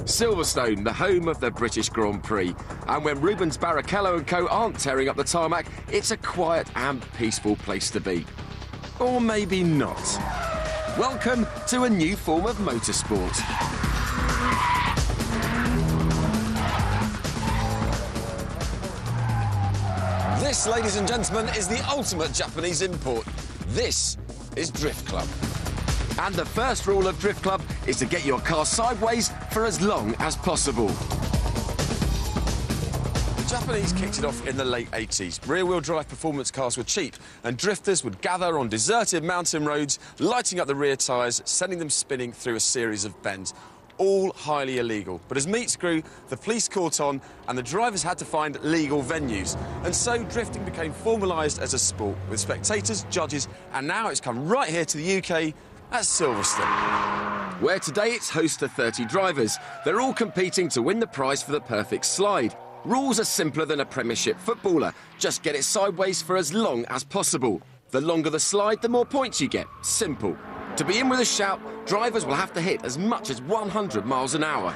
Silverstone, the home of the British Grand Prix. And when Rubens Barrichello and co aren't tearing up the tarmac, it's a quiet and peaceful place to be. Or maybe not. Welcome to a new form of motorsport. This, ladies and gentlemen, is the ultimate Japanese import. This is Drift Club. And the first rule of Drift Club is to get your car sideways for as long as possible. The Japanese kicked it off in the late 80s. Rear-wheel drive performance cars were cheap, and drifters would gather on deserted mountain roads, lighting up the rear tyres, sending them spinning through a series of bends. All highly illegal. But as meets grew, the police caught on and the drivers had to find legal venues. And so drifting became formalised as a sport, with spectators, judges, and now it's come right here to the UK at Silverstone. Where today it's host to 30 drivers. They're all competing to win the prize for the perfect slide. Rules are simpler than a Premiership footballer. Just get it sideways for as long as possible. The longer the slide, the more points you get. Simple. To be in with a shout, drivers will have to hit as much as 100 miles an hour.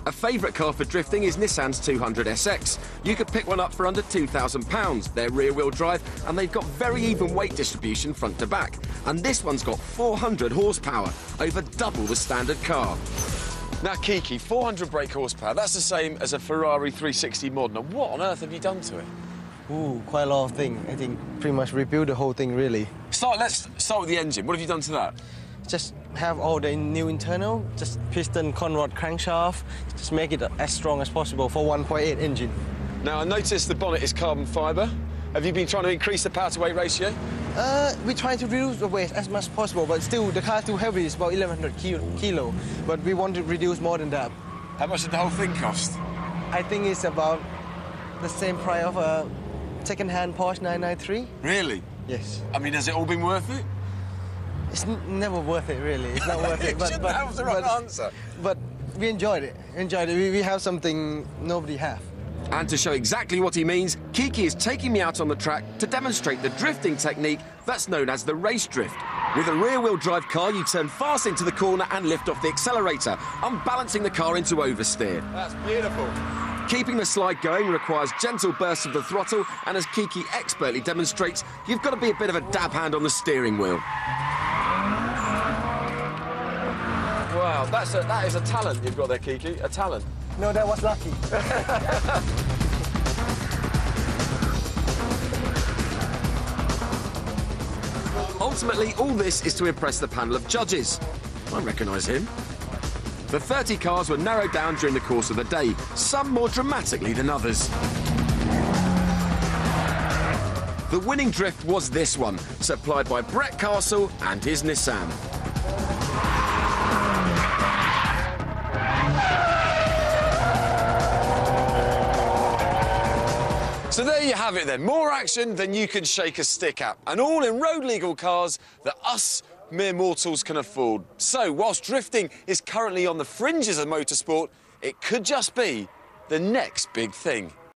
A favourite car for drifting is Nissan's 200SX. You could pick one up for under £2,000. They're rear-wheel drive and they've got very even weight distribution front to back. And this one's got 400 horsepower, over double the standard car. Now, Kiki, 400 brake horsepower, that's the same as a Ferrari 360 Modena. What on earth have you done to it? Ooh, quite a lot of things. I think pretty much rebuild the whole thing, really. Let's start with the engine. What have you done to that? Just have all the new internal, just piston, conrod, crankshaft, just make it as strong as possible for 1.8 engine. Now, I noticed the bonnet is carbon fibre. Have you been trying to increase the power-to-weight ratio? We try to reduce the weight as much as possible, but still, the car is too heavy. It's about 1,100 kilo, but we want to reduce more than that. How much did the whole thing cost? I think it's about the same price of a second-hand Porsche 993. Really? Yes. I mean, has it all been worth it? It's never worth it, really. It's not worth it. But that was the right answer. But we enjoyed it. We have something nobody have. And to show exactly what he means, Kiki is taking me out on the track to demonstrate the drifting technique that's known as the race drift. With a rear-wheel drive car, you turn fast into the corner and lift off the accelerator, unbalancing the car into oversteer. That's beautiful. Keeping the slide going requires gentle bursts of the throttle, and as Kiki expertly demonstrates, you've got to be a bit of a dab hand on the steering wheel. Wow, that is a talent you've got there, Kiki, a talent. No, that was lucky. Ultimately, all this is to impress the panel of judges. I recognise him. The 30 cars were narrowed down during the course of the day, some more dramatically than others. The winning drift was this one, supplied by Brett Castle and his Nissan. So there you have it then, more action than you can shake a stick at, and all in road-legal cars that us mere mortals can afford. So, whilst drifting is currently on the fringes of motorsport, it could just be the next big thing.